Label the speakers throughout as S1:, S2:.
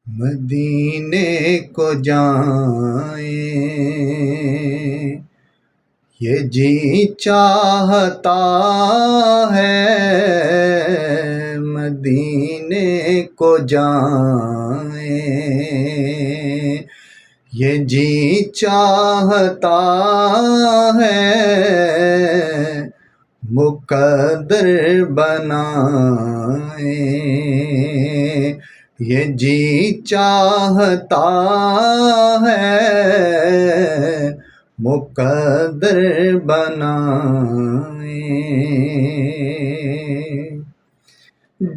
S1: مدینے کو جائیں، یہ جی چاہتا ہے، مدینے کو جائیں، یہ جی چاہتا ہے، مقدر بنائیں، یہ جی چاہتا ہے، مقدر بنائیں،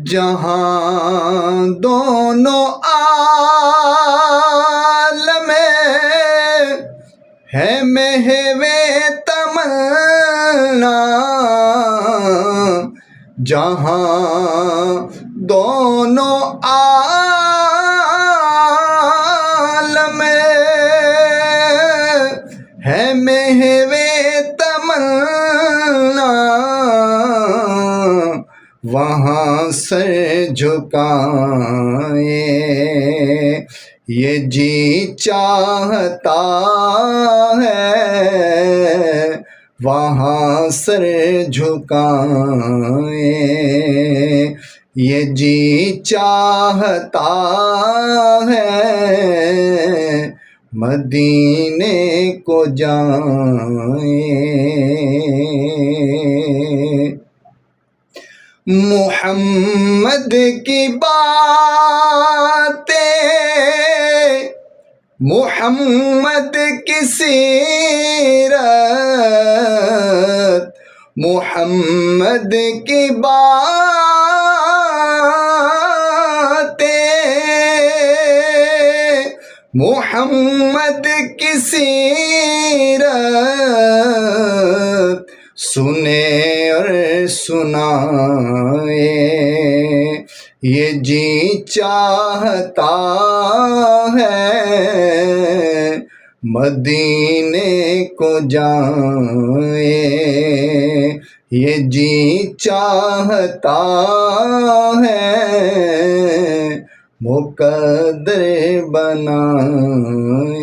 S1: جہاں دونوں عالم ہے محو تمنا، جہاں دونوں عالم ہے محو تمنا، وہاں سر جھکائیں، یہ جی چاہتا ہے، وہاں سر جھکائیں، یہ جی چاہتا ہے، مدینے کو جائیں، محمد کی باتیں، محمد کی سیرت، محمد کی باتیں، محمد کی سیرت، سنیں اور سنائیں، یہ جی چاہتا ہے، مدینے کو جائیں، یہ جی چاہتا ہے، مقدر بنائیں۔